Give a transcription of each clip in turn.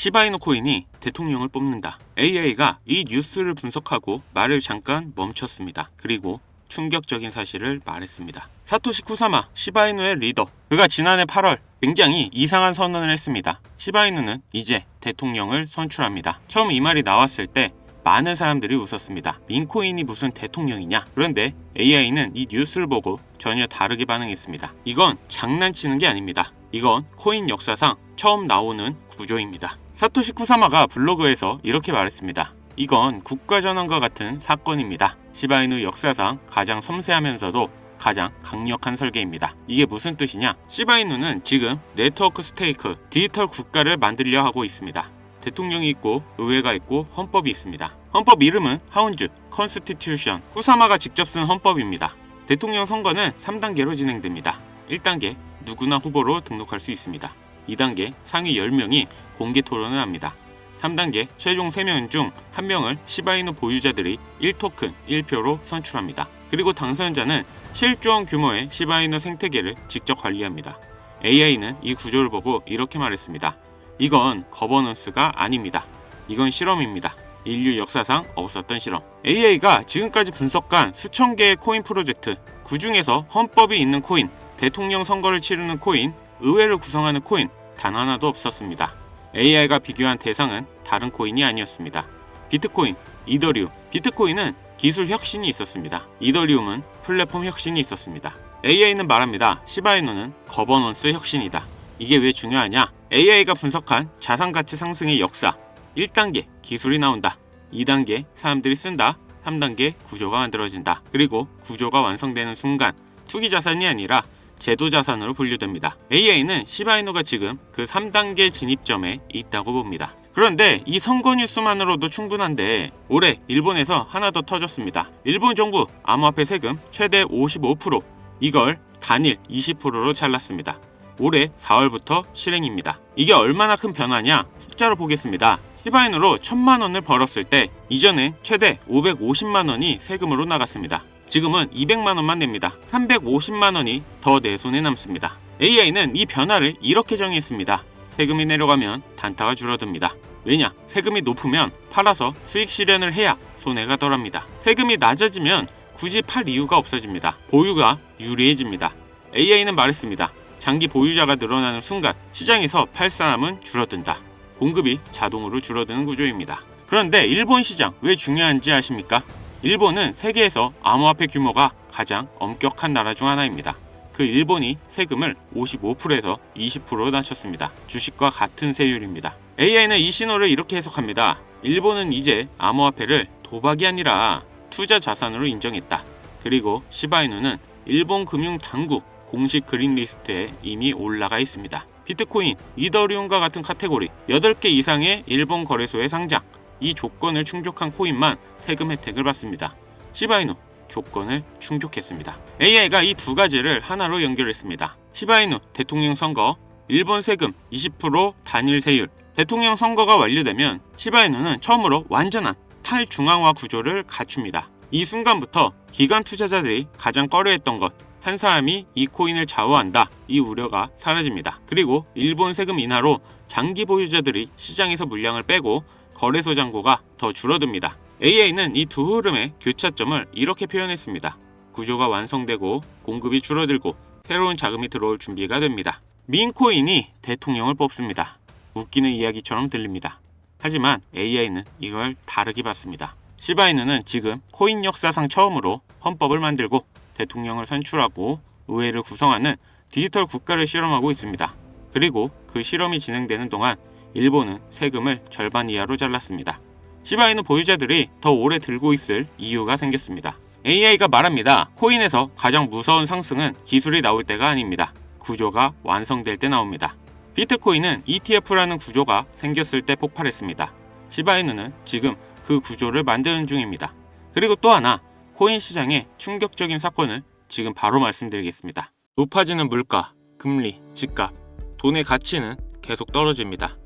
시바이누 코인이 대통령을 뽑는다. AI가 이 뉴스를 분석하고 말을 잠깐 멈췄습니다. 그리고 충격적인 사실을 말했습니다. 사토시 쿠사마, 시바이누의 리더. 그가 지난해 8월 굉장히 이상한 선언을 했습니다. 시바이누는 이제 대통령을 선출합니다. 처음 이 말이 나왔을 때 많은 사람들이 웃었습니다. 민코인이 무슨 대통령이냐? 그런데 AI는 이 뉴스를 보고 전혀 다르게 반응했습니다. 이건 장난치는 게 아닙니다. 이건 코인 역사상 처음 나오는 구조입니다. 사토시 쿠사마가 블로그에서 이렇게 말했습니다. 이건 국가전환과 같은 사건입니다. 시바이누 역사상 가장 섬세하면서도 가장 강력한 설계입니다. 이게 무슨 뜻이냐? 시바이누는 지금 네트워크 스테이크, 디지털 국가를 만들려 하고 있습니다. 대통령이 있고 의회가 있고 헌법이 있습니다. 헌법 이름은 하운즈 컨스티튜션. 쿠사마가 직접 쓴 헌법입니다. 대통령 선거는 3단계로 진행됩니다. 1단계 누구나 후보로 등록할 수 있습니다. 2단계 상위 10명이 공개 토론을 합니다. 3단계 최종 3명 중 1명을 시바이누 보유자들이 1토큰 1표로 선출합니다. 그리고 당선자는 7조 원 규모의 시바이누 생태계를 직접 관리합니다. AI는 이 구조를 보고 이렇게 말했습니다. 이건 거버넌스가 아닙니다. 이건 실험입니다. 인류 역사상 없었던 실험. AI가 지금까지 분석한 수천 개의 코인 프로젝트, 그 중에서 헌법이 있는 코인, 대통령 선거를 치르는 코인, 의회를 구성하는 코인 단 하나도 없었습니다. AI가 비교한 대상은 다른 코인이 아니었습니다. 비트코인, 이더리움. 비트코인은 기술 혁신이 있었습니다. 이더리움은 플랫폼 혁신이 있었습니다. AI는 말합니다. 시바이누는 거버넌스 혁신이다. 이게 왜 중요하냐? AI가 분석한 자산가치 상승의 역사. 1단계 기술이 나온다. 2단계 사람들이 쓴다. 3단계 구조가 만들어진다. 그리고 구조가 완성되는 순간 투기 자산이 아니라 제도 자산으로 분류됩니다. AI는 시바이누가 지금 그 3단계 진입점에 있다고 봅니다. 그런데 이 선거 뉴스만으로도 충분한데 올해 일본에서 하나 더 터졌습니다. 일본 정부 암호화폐 세금 최대 55%, 이걸 단일 20%로 잘랐습니다. 올해 4월부터 실행입니다. 이게 얼마나 큰 변화냐? 숫자로 보겠습니다. 시바이누로 1000만 원을 벌었을 때 이전엔 최대 550만 원이 세금으로 나갔습니다. 지금은 200만 원만 냅니다. 350만 원이 더 내 손에 남습니다. AI는 이 변화를 이렇게 정의했습니다. 세금이 내려가면 단타가 줄어듭니다. 왜냐? 세금이 높으면 팔아서 수익 실현을 해야 손해가 덜합니다. 세금이 낮아지면 굳이 팔 이유가 없어집니다. 보유가 유리해집니다. AI는 말했습니다. 장기 보유자가 늘어나는 순간 시장에서 팔 사람은 줄어든다. 공급이 자동으로 줄어드는 구조입니다. 그런데 일본 시장 왜 중요한지 아십니까? 일본은 세계에서 암호화폐 규모가 가장 엄격한 나라 중 하나입니다. 그 일본이 세금을 55%에서 20%로 낮췄습니다. 주식과 같은 세율입니다. AI는 이 신호를 이렇게 해석합니다. 일본은 이제 암호화폐를 도박이 아니라 투자 자산으로 인정했다. 그리고 시바이누는 일본 금융 당국 공식 그린 리스트에 이미 올라가 있습니다. 비트코인, 이더리움과 같은 카테고리 8개 이상의 일본 거래소에 상장. 이 조건을 충족한 코인만 세금 혜택을 받습니다. 시바이누 조건을 충족했습니다. AI가 이 두 가지를 하나로 연결했습니다. 시바이누 대통령 선거, 일본 세금 20% 단일 세율. 대통령 선거가 완료되면 시바이누는 처음으로 완전한 탈중앙화 구조를 갖춥니다. 이 순간부터 기관 투자자들이 가장 꺼려했던 것, 한 사람이 이 코인을 좌우한다, 이 우려가 사라집니다. 그리고 일본 세금 인하로 장기 보유자들이 시장에서 물량을 빼고 거래소 잔고가 더 줄어듭니다. AI는 이 두 흐름의 교차점을 이렇게 표현했습니다. 구조가 완성되고 공급이 줄어들고 새로운 자금이 들어올 준비가 됩니다. 민코인이 대통령을 뽑습니다. 웃기는 이야기처럼 들립니다. 하지만 AI는 이걸 다르게 봤습니다. 시바이누는 지금 코인 역사상 처음으로 헌법을 만들고 대통령을 선출하고 의회를 구성하는 디지털 국가를 실험하고 있습니다. 그리고 그 실험이 진행되는 동안 일본은 세금을 절반 이하로 잘랐습니다. 시바이누 보유자들이 더 오래 들고 있을 이유가 생겼습니다. AI가 말합니다. 코인에서 가장 무서운 상승은 기술이 나올 때가 아닙니다. 구조가 완성될 때 나옵니다. 비트코인은 ETF라는 구조가 생겼을 때 폭발했습니다. 시바이누는 지금 그 구조를 만드는 중입니다. 그리고 또 하나, 코인 시장의 충격적인 사건을 지금 바로 말씀드리겠습니다. 높아지는 물가, 금리, 집값, 돈의 가치는 계속 떨어집니다.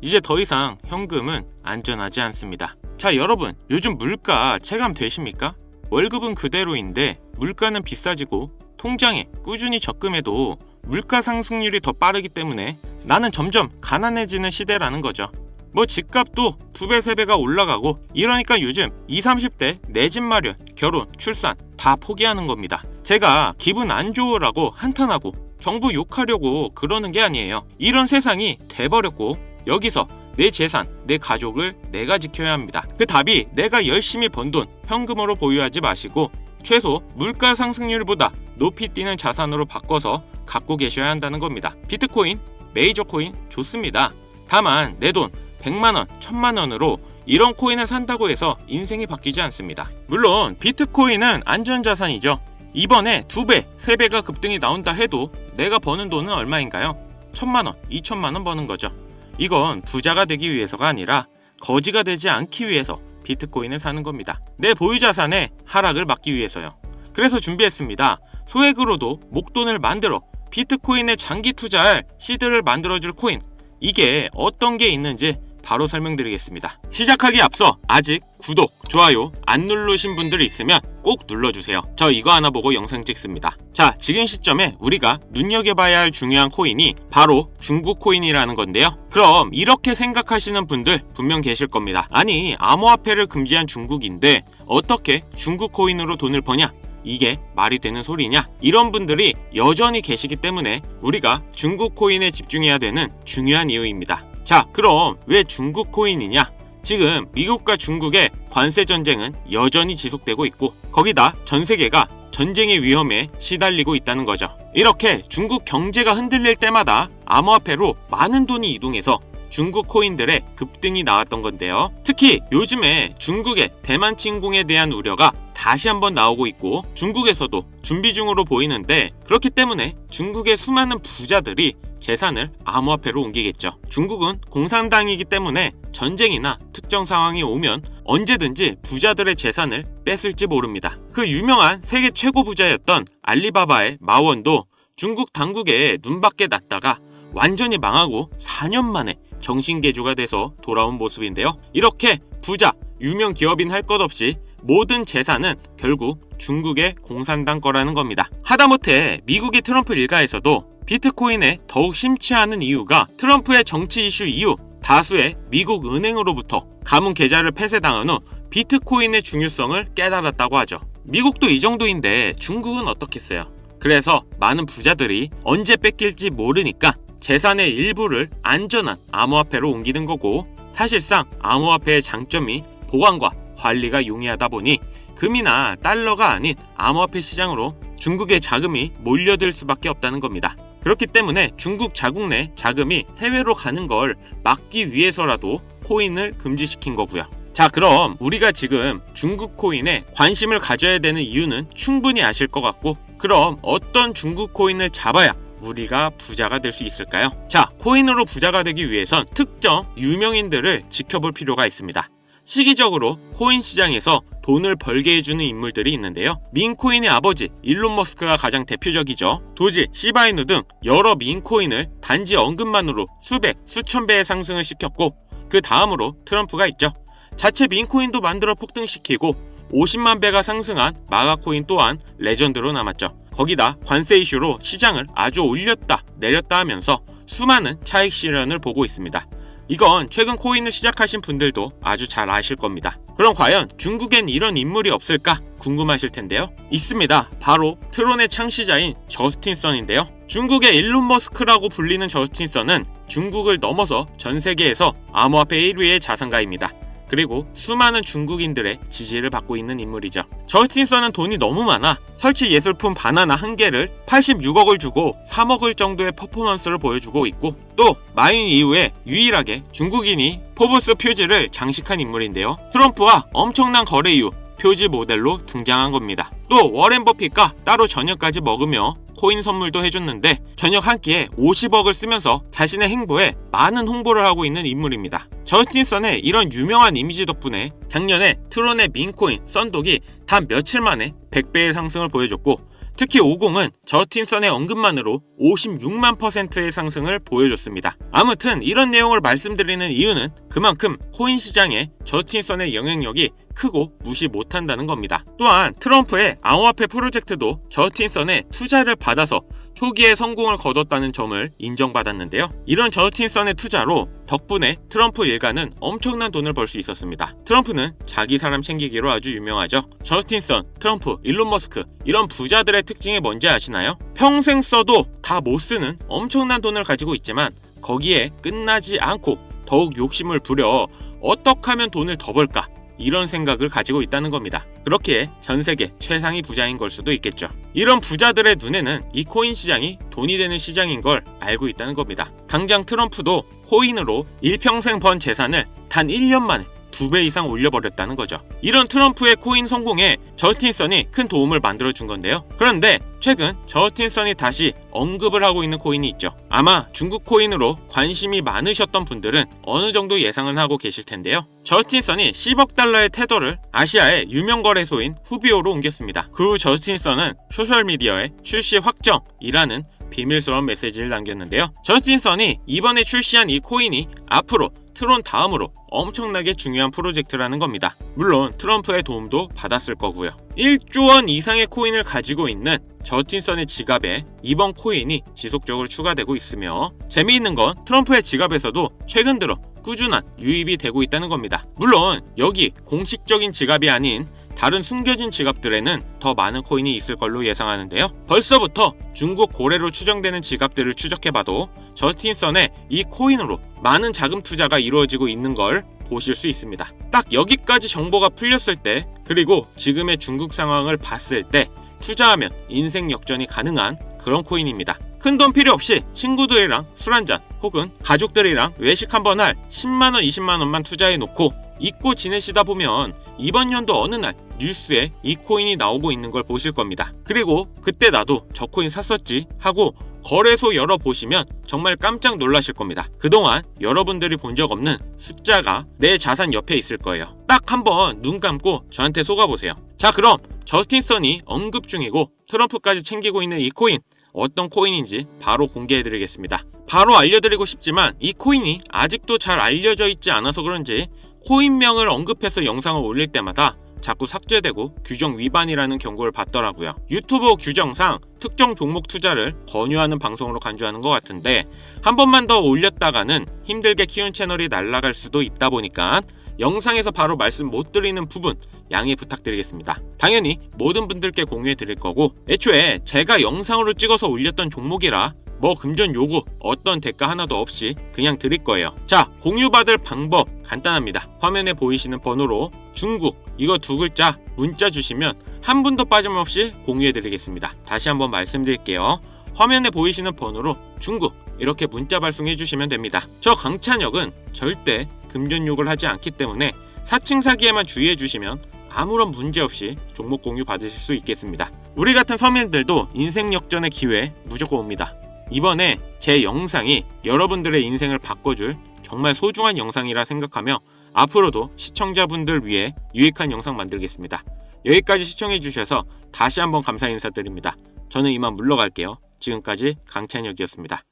이제 더 이상 현금은 안전하지 않습니다. 자, 여러분, 요즘 물가 체감 되십니까? 월급은 그대로인데 물가는 비싸지고 통장에 꾸준히 적금해도 물가 상승률이 더 빠르기 때문에 나는 점점 가난해지는 시대라는 거죠. 뭐 집값도 2배, 3배가 올라가고 이러니까 요즘 20, 30대 내 집 마련, 결혼, 출산 다 포기하는 겁니다. 제가 기분 안 좋으라고 한탄하고 정부 욕하려고 그러는 게 아니에요. 이런 세상이 돼버렸고 여기서 내 재산, 내 가족을 내가 지켜야 합니다. 그 답이 내가 열심히 번 돈 현금으로 보유하지 마시고 최소 물가 상승률보다 높이 뛰는 자산으로 바꿔서 갖고 계셔야 한다는 겁니다. 비트코인, 메이저 코인 좋습니다. 다만 내 돈 100만원, 1000만원으로 이런 코인을 산다고 해서 인생이 바뀌지 않습니다. 물론 비트코인은 안전자산이죠. 이번에 2배, 3배가 급등이 나온다 해도 내가 버는 돈은 얼마인가요? 1000만원, 2000만원 버는 거죠. 이건 부자가 되기 위해서가 아니라 거지가 되지 않기 위해서 비트코인을 사는 겁니다. 내 보유자산의 하락을 막기 위해서요. 그래서 준비했습니다. 소액으로도 목돈을 만들어 비트코인에 장기 투자할 시드를 만들어줄 코인, 이게 어떤 게 있는지 바로 설명드리겠습니다. 시작하기 앞서 아직 구독, 좋아요 안 누르신 분들 있으면 꼭 눌러주세요. 저 이거 하나 보고 영상 찍습니다. 자, 지금 시점에 우리가 눈여겨봐야 할 중요한 코인이 바로 중국 코인이라는 건데요. 그럼 이렇게 생각하시는 분들 분명 계실 겁니다. 아니, 암호화폐를 금지한 중국인데 어떻게 중국 코인으로 돈을 버냐? 이게 말이 되는 소리냐? 이런 분들이 여전히 계시기 때문에 우리가 중국 코인에 집중해야 되는 중요한 이유입니다. 자, 그럼 왜 중국 코인이냐? 지금 미국과 중국의 관세 전쟁은 여전히 지속되고 있고 거기다 전 세계가 전쟁의 위험에 시달리고 있다는 거죠. 이렇게 중국 경제가 흔들릴 때마다 암호화폐로 많은 돈이 이동해서 중국 코인들의 급등이 나왔던 건데요. 특히 요즘에 중국의 대만 침공에 대한 우려가 다시 한번 나오고 있고 중국에서도 준비 중으로 보이는데 그렇기 때문에 중국의 수많은 부자들이 재산을 암호화폐로 옮기겠죠. 중국은 공산당이기 때문에 전쟁이나 특정 상황이 오면 언제든지 부자들의 재산을 뺏을지 모릅니다. 그 유명한 세계 최고 부자였던 알리바바의 마원도 중국 당국에 눈밖에 났다가 완전히 망하고 4년 만에 정신개주가 돼서 돌아온 모습인데요. 이렇게 부자, 유명 기업인 할 것 없이 모든 재산은 결국 중국의 공산당 거라는 겁니다. 하다못해 미국의 트럼프 일가에서도 비트코인에 더욱 심취하는 이유가 트럼프의 정치 이슈 이후 다수의 미국 은행으로부터 가문 계좌를 폐쇄당한 후 비트코인의 중요성을 깨달았다고 하죠. 미국도 이 정도인데 중국은 어떻겠어요? 그래서 많은 부자들이 언제 뺏길지 모르니까 재산의 일부를 안전한 암호화폐로 옮기는 거고 사실상 암호화폐의 장점이 보관과 관리가 용이하다 보니 금이나 달러가 아닌 암호화폐 시장으로 중국의 자금이 몰려들 수밖에 없다는 겁니다. 그렇기 때문에 중국 자국 내 자금이 해외로 가는 걸 막기 위해서라도 코인을 금지시킨 거고요. 자, 그럼 우리가 지금 중국 코인에 관심을 가져야 되는 이유는 충분히 아실 것 같고 그럼 어떤 중국 코인을 잡아야 우리가 부자가 될 수 있을까요? 자, 코인으로 부자가 되기 위해선 특정 유명인들을 지켜볼 필요가 있습니다. 시기적으로 코인 시장에서 돈을 벌게 해주는 인물들이 있는데요. 밈코인의 아버지 일론 머스크가 가장 대표적이죠. 도지, 시바이누 등 여러 밈코인을 단지 언급만으로 수백, 수천 배의 상승을 시켰고 그 다음으로 트럼프가 있죠. 자체 밈코인도 만들어 폭등시키고 50만 배가 상승한 마가코인 또한 레전드로 남았죠. 거기다 관세 이슈로 시장을 아주 올렸다 내렸다 하면서 수많은 차익 실현을 보고 있습니다. 이건 최근 코인을 시작하신 분들도 아주 잘 아실 겁니다. 그럼 과연 중국엔 이런 인물이 없을까 궁금하실 텐데요. 있습니다. 바로 트론의 창시자인 저스틴 선인데요. 중국의 일론 머스크라고 불리는 저스틴 선은 중국을 넘어서 전 세계에서 암호화폐 1위의 자산가입니다. 그리고 수많은 중국인들의 지지를 받고 있는 인물이죠. 저스틴 선은 돈이 너무 많아 설치 예술품 바나나 한 개를 86억을 주고 3억을 정도의 퍼포먼스를 보여주고 있고 또 마윈 이후에 유일하게 중국인이 포브스 표지를 장식한 인물인데요. 트럼프와 엄청난 거래 이후 표지 모델로 등장한 겁니다. 또 워렌 버핏과 따로 저녁까지 먹으며 코인 선물도 해줬는데 저녁 한 끼에 50억을 쓰면서 자신의 행보에 많은 홍보를 하고 있는 인물입니다. 저스틴 선의 이런 유명한 이미지 덕분에 작년에 트론의 밈코인 썬독이 단 며칠 만에 100배의 상승을 보여줬고 특히 50은 저스틴 선의 언급만으로 56만 %의 상승을 보여줬습니다. 아무튼 이런 내용을 말씀드리는 이유는 그만큼 코인 시장에 저스틴 선의 영향력이 크고 무시 못한다는 겁니다. 또한 트럼프의 암호화폐 프로젝트도 저스틴 선의 투자를 받아서 초기에 성공을 거뒀다는 점을 인정받았는데요. 이런 저스틴선의 투자로 덕분에 트럼프 일가는 엄청난 돈을 벌 수 있었습니다. 트럼프는 자기 사람 챙기기로 아주 유명하죠. 저스틴선, 트럼프, 일론 머스크 이런 부자들의 특징이 뭔지 아시나요? 평생 써도 다 못 쓰는 엄청난 돈을 가지고 있지만 거기에 끝나지 않고 더욱 욕심을 부려 어떻게 하면 돈을 더 벌까? 이런 생각을 가지고 있다는 겁니다. 그렇기에 전 세계 최상위 부자인 걸 수도 있겠죠. 이런 부자들의 눈에는 이 코인 시장이 돈이 되는 시장인 걸 알고 있다는 겁니다. 당장 트럼프도 코인으로 일평생 번 재산을 단 1년 만에 2배 이상 올려버렸다는 거죠. 이런 트럼프의 코인 성공에 저스틴선이 큰 도움을 만들어준 건데요. 그런데 최근 저스틴선이 다시 언급을 하고 있는 코인이 있죠. 아마 중국 코인으로 관심이 많으셨던 분들은 어느 정도 예상은 하고 계실 텐데요. 저스틴선이 10억 달러의 테더를 아시아의 유명 거래소인 후비오로 옮겼습니다. 그 후 저스틴선은 소셜미디어에 출시 확정이라는 비밀스러운 메시지를 남겼는데요. 저스틴선이 이번에 출시한 이 코인이 앞으로 트론 다음으로 엄청나게 중요한 프로젝트라는 겁니다. 물론 트럼프의 도움도 받았을 거고요. 1조 원 이상의 코인을 가지고 있는 저스틴선의 지갑에 이번 코인이 지속적으로 추가되고 있으며 재미있는 건 트럼프의 지갑에서도 최근 들어 꾸준한 유입이 되고 있다는 겁니다. 물론 여기 공식적인 지갑이 아닌 다른 숨겨진 지갑들에는 더 많은 코인이 있을 걸로 예상하는데요. 벌써부터 중국 고래로 추정되는 지갑들을 추적해봐도 저스틴선의 이 코인으로 많은 자금 투자가 이루어지고 있는 걸 보실 수 있습니다. 딱 여기까지 정보가 풀렸을 때, 그리고 지금의 중국 상황을 봤을 때 투자하면 인생 역전이 가능한 그런 코인입니다. 큰돈 필요 없이 친구들이랑 술 한잔 혹은 가족들이랑 외식 한번 할 10만원, 20만원만 투자해놓고 잊고 지내시다 보면 이번 연도 어느 날 뉴스에 이 코인이 나오고 있는 걸 보실 겁니다. 그리고 그때 나도 저 코인 샀었지 하고 거래소 열어보시면 정말 깜짝 놀라실 겁니다. 그동안 여러분들이 본 적 없는 숫자가 내 자산 옆에 있을 거예요. 딱 한번 눈 감고 저한테 속아보세요. 자, 그럼 저스틴선이 언급 중이고 트럼프까지 챙기고 있는 이 코인 어떤 코인인지 바로 공개해드리겠습니다. 바로 알려드리고 싶지만 이 코인이 아직도 잘 알려져 있지 않아서 그런지 코인명을 언급해서 영상을 올릴 때마다 자꾸 삭제되고 규정 위반이라는 경고를 받더라고요. 유튜브 규정상 특정 종목 투자를 권유하는 방송으로 간주하는 것 같은데 한 번만 더 올렸다가는 힘들게 키운 채널이 날아갈 수도 있다 보니까 영상에서 바로 말씀 못 드리는 부분 양해 부탁드리겠습니다. 당연히 모든 분들께 공유해 드릴 거고 애초에 제가 영상으로 찍어서 올렸던 종목이라 뭐 금전 요구 어떤 대가 하나도 없이 그냥 드릴 거예요. 자, 공유받을 방법 간단합니다. 화면에 보이시는 번호로 중국 이거 2글자 문자 주시면 한 분도 빠짐없이 공유해 드리겠습니다. 다시 한번 말씀드릴게요. 화면에 보이시는 번호로 중국 이렇게 문자 발송해 주시면 됩니다. 저 강찬혁은 절대 금전 욕을 하지 않기 때문에 사칭 사기에만 주의해 주시면 아무런 문제 없이 종목 공유 받으실 수 있겠습니다. 우리 같은 서민들도 인생 역전의 기회 무조건 옵니다. 이번에 제 영상이 여러분들의 인생을 바꿔줄 정말 소중한 영상이라 생각하며 앞으로도 시청자분들 위해 유익한 영상 만들겠습니다. 여기까지 시청해주셔서 다시 한번 감사 인사드립니다. 저는 이만 물러갈게요. 지금까지 강찬혁이었습니다.